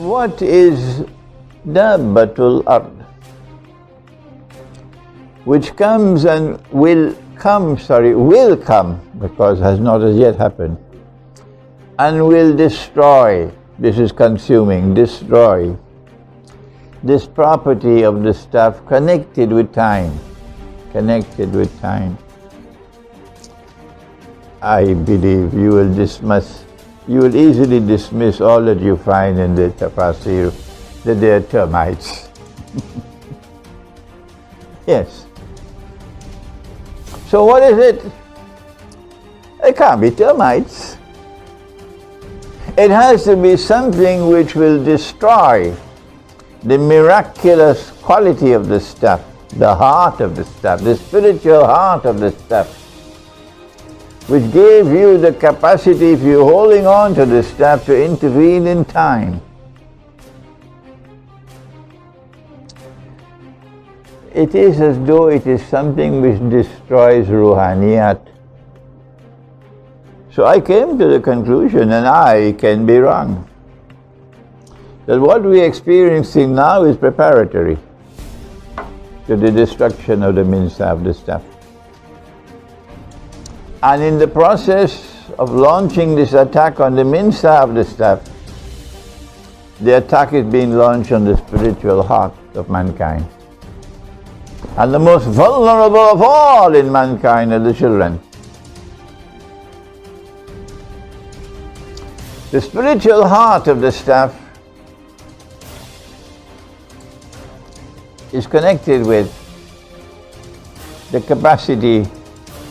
What is Dabbatul Ard? Which comes and will come, because has not as yet happened, and will destroy, this is consuming, destroy, this property of the stuff connected with time, I believe you will easily dismiss all that you find in the tafsir, that they are termites. Yes. So what is it? It can't be termites. It has to be something which will destroy the miraculous quality of the stuff, the heart of the stuff, the spiritual heart of the stuff, which gave you the capacity, if you're holding on to the stuff, to intervene in time. It is as though it is something which destroys ruhaniyat. So I came to the conclusion, and I can be wrong, that what we are experiencing now is preparatory to the destruction of the minsa of the stuff. And in the process of launching this attack on the minsa of the stuff, the attack is being launched on the spiritual heart of mankind. And the most vulnerable of all in mankind are the children. The spiritual heart of the stuff is connected with the capacity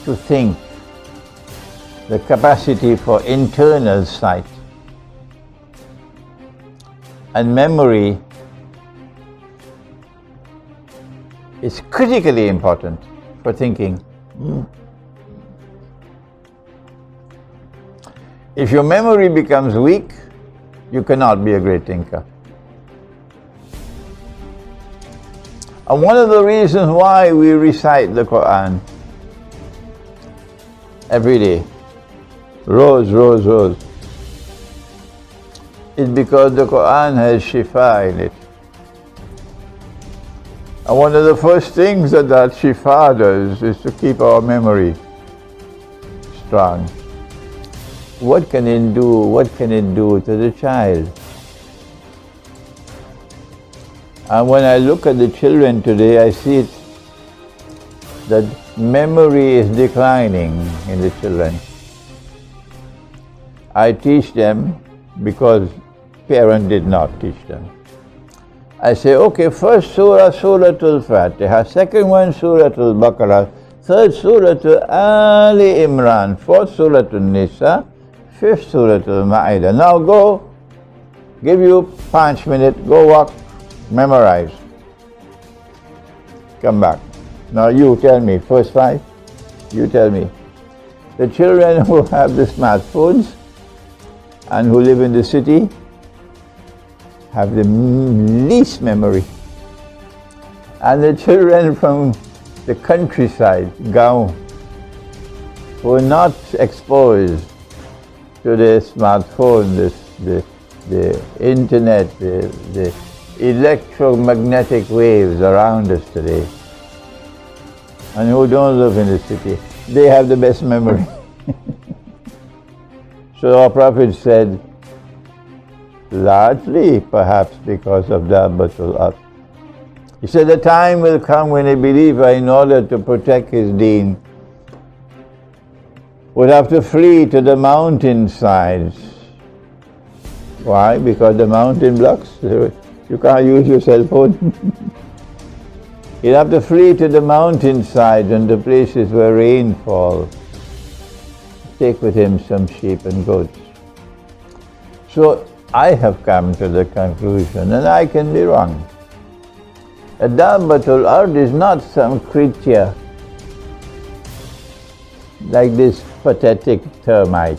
to think, the capacity for internal sight, and memory is critically important for thinking. If your memory becomes weak, you cannot be a great thinker. And one of the reasons why we recite the Quran every day, rows, is because the Quran has shifa in it. And one of the first things that shifa does is to keep our memory strong. What can it do? What can it do to the child? And when I look at the children today, I see that memory is declining in the children. I teach them because parents did not teach them. I say, okay, first surah, Suratul Fatiha, second one, Suratul Baqarah, third, Suratul Ali Imran, fourth, Suratul Nisa, fifth, Suratul Ma'idah. Now go, give you 5 minutes, go walk, memorize. Come back. Now you tell me, first 5, you tell me. The children who have the smartphones and who live in the city have the least memory. And the children from the countryside, gaon, who are not exposed to the smartphone, the internet, the electromagnetic waves around us today, and who don't live in the city, they have the best memory. So our Prophet said, largely perhaps because of Dabbatul Ard. He said the time will come when a believer, in order to protect his deen, would have to flee to the mountainsides. Why? Because the mountain blocks, you can't use your cell phone. He'd have to flee to the mountainsides and the places where rain falls. Take with him some sheep and goats. So I have come to the conclusion, and I can be wrong, that Dabbatul Ard is not some creature like this pathetic termite,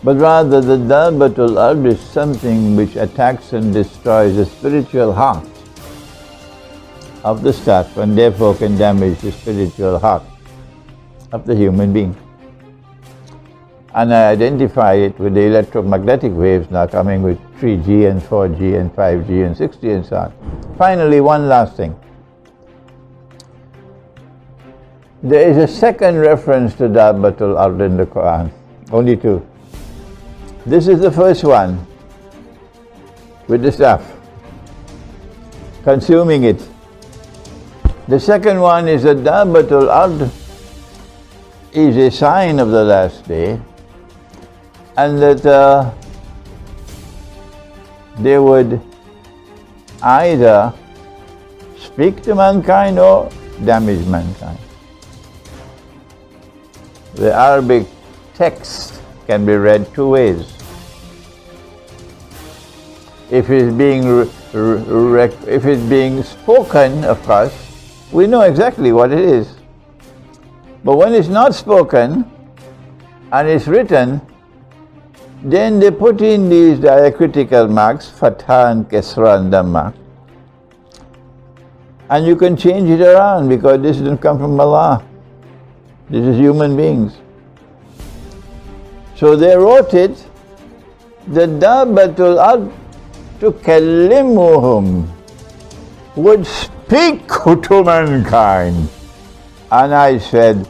but rather the Dabbatul Ard is something which attacks and destroys the spiritual heart of the stuff, and therefore can damage the spiritual heart of the human being. and I identify it with the electromagnetic waves now coming with 3G and 4G and 5G and 6G and so on. Finally, one last thing. There is a second reference to Dabbatul Ard in the Quran, only two. This is the first one, with the staff, consuming it. The second one is that Dabbatul Ard is a sign of the last day, and that they would either speak to mankind or damage mankind. The Arabic text can be read two ways. If it's being spoken, of course, we know exactly what it is. But when it's not spoken and it's written, then they put in these diacritical marks, fatha and kasra and dhamma, and you can change it around because this didn't come from Allah. This is human beings. So they wrote it, the Dabbatul Ard tukallimuhum, would speak to mankind. And I said,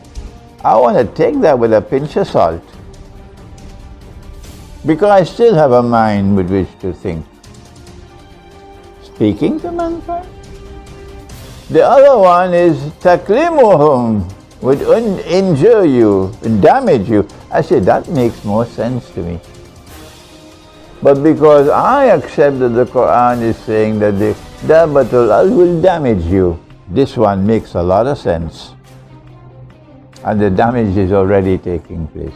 I want to take that with a pinch of salt, because I still have a mind with which to think. Speaking to mankind? The other one is taklimuhum, would injure you, damage you. I said, that makes more sense to me. But because I accept that the Quran is saying that the Dabbatul Ard will damage you, this one makes a lot of sense. And the damage is already taking place.